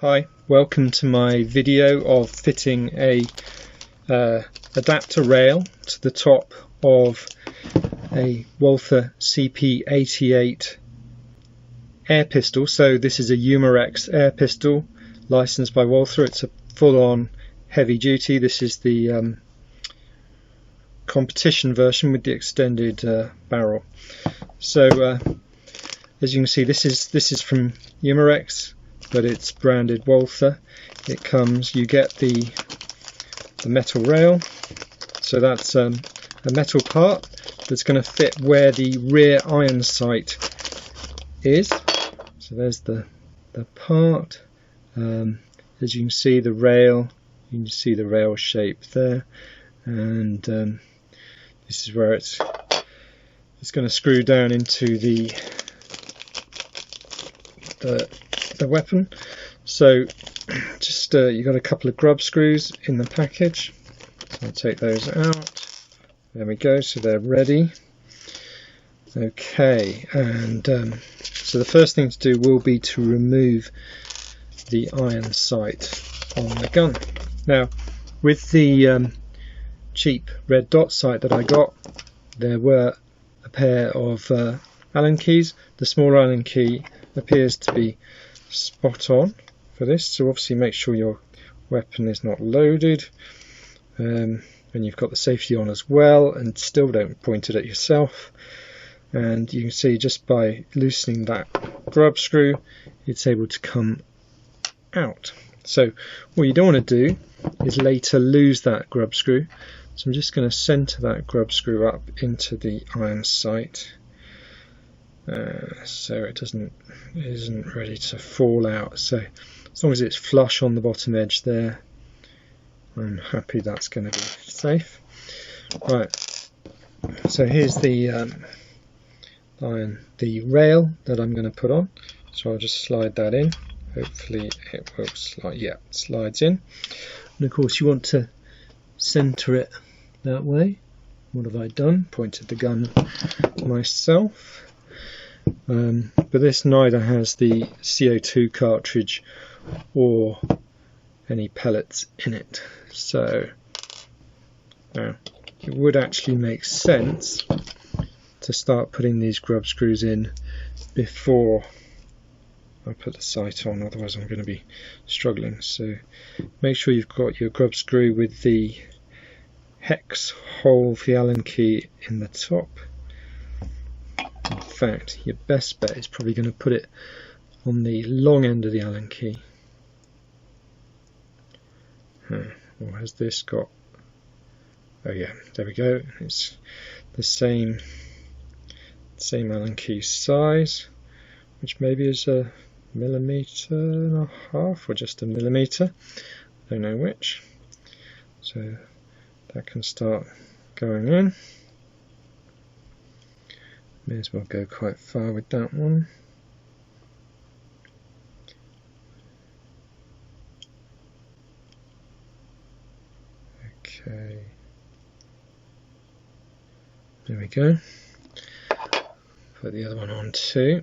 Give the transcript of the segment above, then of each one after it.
Hi, welcome to my video of fitting a adapter rail to the top of a Walther CP88 air pistol. So this is a Umarex air pistol licensed by Walther. It's a full-on heavy duty. This is the competition version with the extended barrel. So as you can see, this is from Umarex, but it's branded Walther. It comes, you get the metal rail, so that's a metal part that's going to fit where the rear iron sight is. So there's the part. As you can see, the rail, you can see the rail shape there, and this is where it's going to screw down into the weapon. So just you got a couple of grub screws in the package. So I'll take those out. There we go, so they're ready. Okay, and so the first thing to do will be to remove the iron sight on the gun. Now with the cheap red dot sight that I got, there were a pair of Allen keys. The smaller Allen key appears to be spot on for this, so obviously make sure your weapon is not loaded, and you've got the safety on as well, and still don't point it at yourself. And you can see just by loosening that grub screw, it's able to come out. So what you don't want to do is later lose that grub screw. So I'm just going to center that grub screw up into the iron sight, so it isn't ready to fall out. So as long as it's flush on the bottom edge there, I'm happy that's going to be safe. Right, so here's the rail that I'm going to put on. So I'll just slide that in. Hopefully it will slide. Yeah, it slides in. And of course you want to center it that way. What have I done? Pointed the gun myself. But this neither has the CO2 cartridge or any pellets in it. So now it would actually make sense to start putting these grub screws in before I put the sight on, otherwise I'm going to be struggling. So make sure you've got your grub screw with the hex hole for the Allen key in the top. In fact, your best bet is probably going to put it on the long end of the Allen key. Or has this got... oh yeah, there we go. It's the same Allen key size, which maybe is a 1.5 millimeters or just a millimeter. I don't know which. So that can start going in. May as well go quite far with that one. Okay, there we go. Put the other one on too.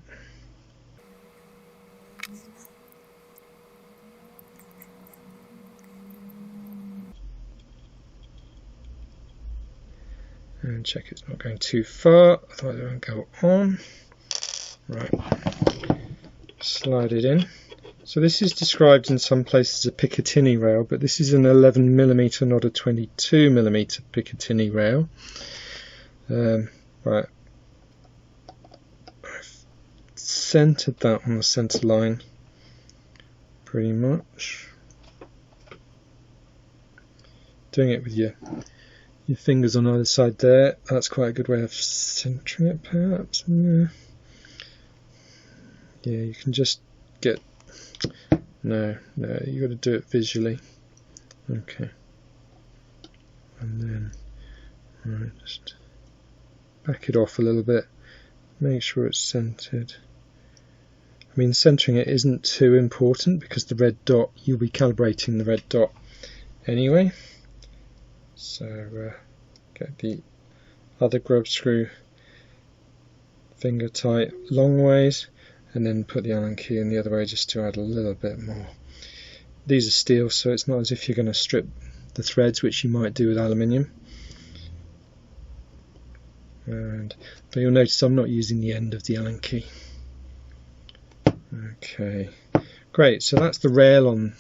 And check it's not going too far, otherwise it won't go on. Right, slide it in. So this is described in some places as a Picatinny rail, but this is an 11mm, not a 22mm Picatinny rail. Right, I've centered that on the center line pretty much. Doing it with your fingers on either side there, that's quite a good way of centering it perhaps. Yeah, you can just get... no, you got to do it visually. Okay, and then right, just back it off a little bit, make sure it's centered. I mean, centering it isn't too important because the red dot, you'll be calibrating the red dot anyway. So get the other grub screw finger tight long ways, and then put the Allen key in the other way just to add a little bit more these are steel, so it's not as if you're going to strip the threads, which you might do with aluminium. But you'll notice I'm not using the end of the Allen key. Okay, great. So that's the rail on,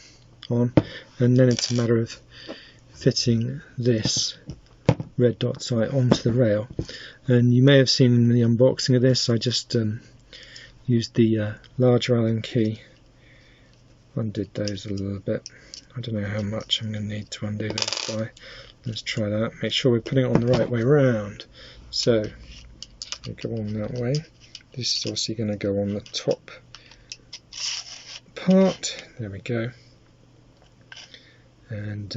and then it's a matter of fitting this red dot sight onto the rail. And you may have seen in the unboxing of this, I just used the larger Allen key, undid those a little bit. I don't know how much I'm going to need to undo those by. Let's try that. Make sure we're putting it on the right way round. So we go on that way. This is obviously going to go on the top part. There we go. And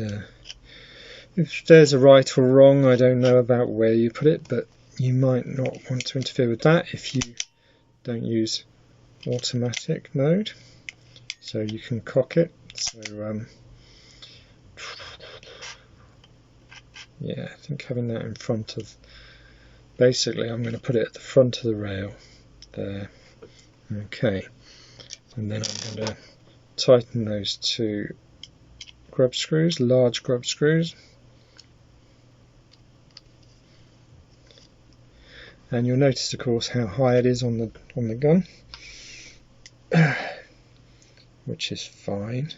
if there's a right or wrong, I don't know about where you put it, but you might not want to interfere with that if you don't use automatic mode. So you can cock it. So yeah, I think having that in front of, basically I'm going to put it at the front of the rail there. Okay, and then I'm going to tighten those two grub screws, large grub screws. And you'll notice, of course, how high it is on the gun, which is fine.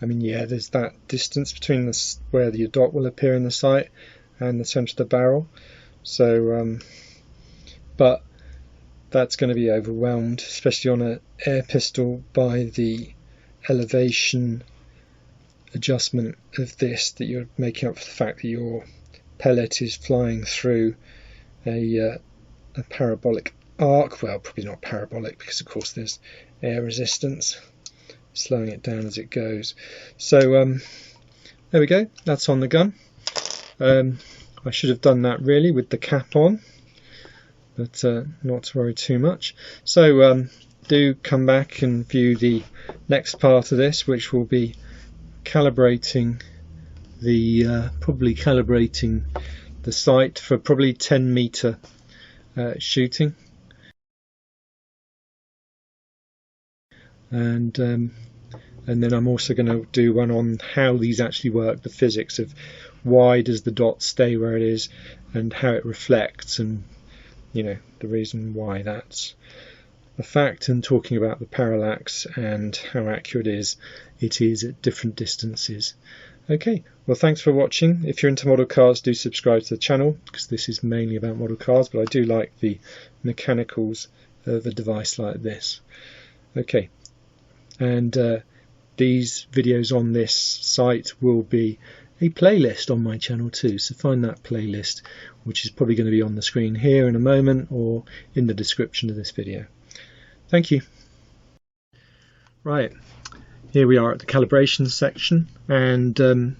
I mean, yeah, there's that distance between where your dot will appear in the sight and the centre of the barrel. So, but that's going to be overwhelmed, especially on an air pistol, by the elevation adjustment of this that you're making up for the fact that your pellet is flying through a parabolic arc. Well, probably not parabolic, because of course there's air resistance slowing it down as it goes. So there we go, that's on the gun. I should have done that really with the cap on, but not to worry too much. So do come back and view the next part of this, which will be calibrating the probably calibrating the sight for probably 10 meter shooting, and then I'm also going to do one on how these actually work, the physics of why does the dot stay where it is and how it reflects, and you know, the reason why that's a fact, and talking about the parallax and how accurate it is at different distances. Okay, well, thanks for watching. If you're into model cars, do subscribe to the channel, because this is mainly about model cars, but I do like the mechanicals of a device like this. Okay, and these videos on this site will be a playlist on my channel too, so find that playlist, which is probably going to be on the screen here in a moment or in the description of this video. Thank you. Right, here we are at the calibration section, and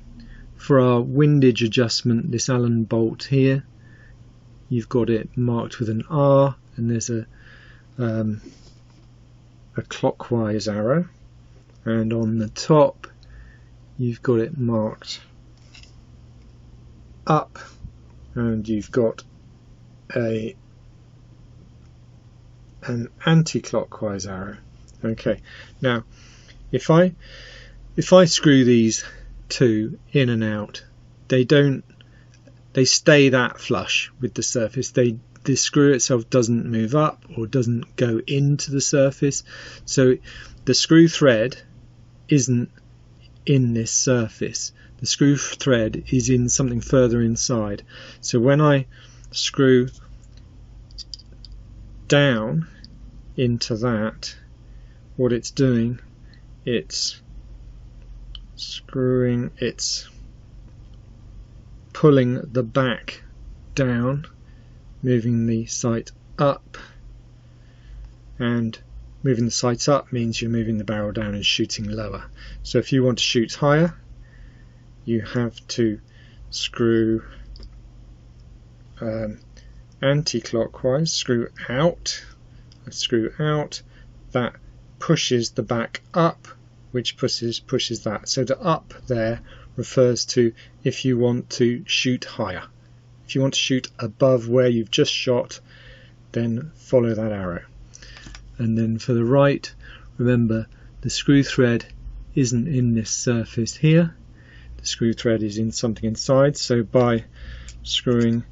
for our windage adjustment, this Allen bolt here, you've got it marked with an R, and there's a clockwise arrow, and on the top you've got it marked up, and you've got an anti-clockwise arrow. Okay, now if I screw these two in and out, they stay that flush with the surface. The screw itself doesn't move up or doesn't go into the surface, so the screw thread isn't in this surface. The screw thread is in something further inside. So when I screw down into that, what it's doing, it's pulling the back down, moving the sight up, and moving the sight up means you're moving the barrel down and shooting lower. So if you want to shoot higher, you have to screw anti-clockwise, screw out, that pushes the back up, which pushes that. So the up there refers to if you want to shoot higher. If you want to shoot above where you've just shot, then follow that arrow. And then for the right, remember the screw thread isn't in this surface here. The screw thread is in something inside, so by screwing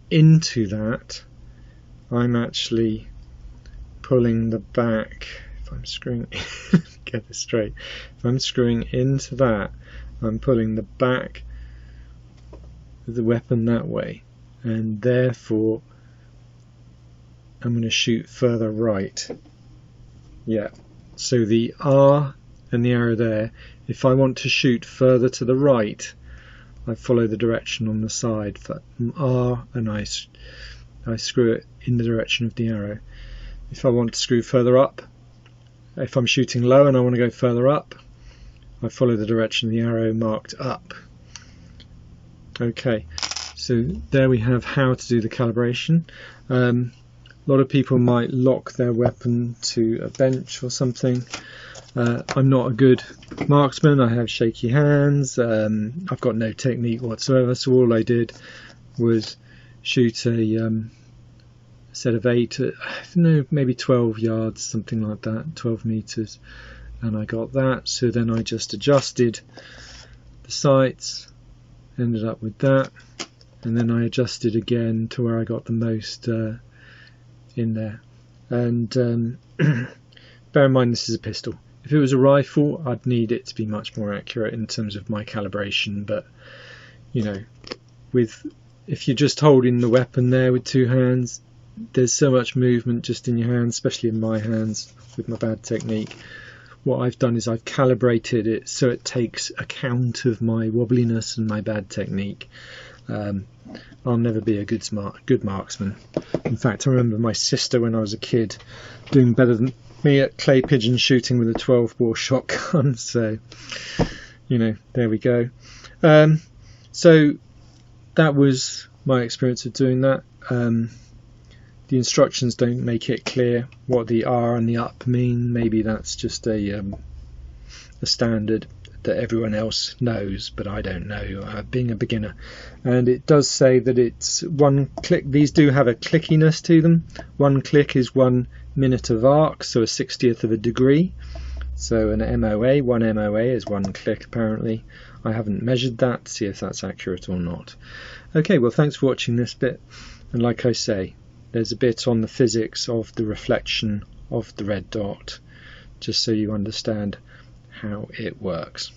into that, I'm actually pulling the back. If I'm screwing get this straight, if I'm screwing into that, I'm pulling the back of the weapon that way, and therefore I'm going to shoot further right. Yeah, so the R and the arrow there, if I want to shoot further to the right, I follow the direction on the side for R, and I screw it in the direction of the arrow. If I want to screw further up, if I'm shooting low and I want to go further up, I follow the direction of the arrow marked up. Okay, so there we have how to do the calibration. A lot of people might lock their weapon to a bench or something. I'm not a good marksman, I have shaky hands, I've got no technique whatsoever, so all I did was shoot a set of 8, no, maybe 12 yards, something like that, 12 meters, and I got that. So then I just adjusted the sights, ended up with that, and then I adjusted again to where I got the most in there. And bear in mind, this is a pistol. If it was a rifle, I'd need it to be much more accurate in terms of my calibration, but you know, if you're just holding the weapon there with two hands, there's so much movement just in your hands, especially in my hands with my bad technique. What I've done is I've calibrated it so it takes account of my wobbliness and my bad technique. I'll never be a good marksman. In fact, I remember my sister when I was a kid doing better than me at clay pigeon shooting with a 12-bore shotgun. So, you know, there we go. So that was my experience of doing that. The instructions don't make it clear what the R and the up mean. Maybe that's just a standard that everyone else knows, but I don't know, being a beginner. And it does say that it's one click. These do have a clickiness to them. One click is 1 minute of arc, so a 60th of a degree. So an MOA, 1 MOA is 1 click apparently. I haven't measured that to see if that's accurate or not. Okay, well, thanks for watching this bit. And like I say, there's a bit on the physics of the reflection of the red dot, just so you understand how it works.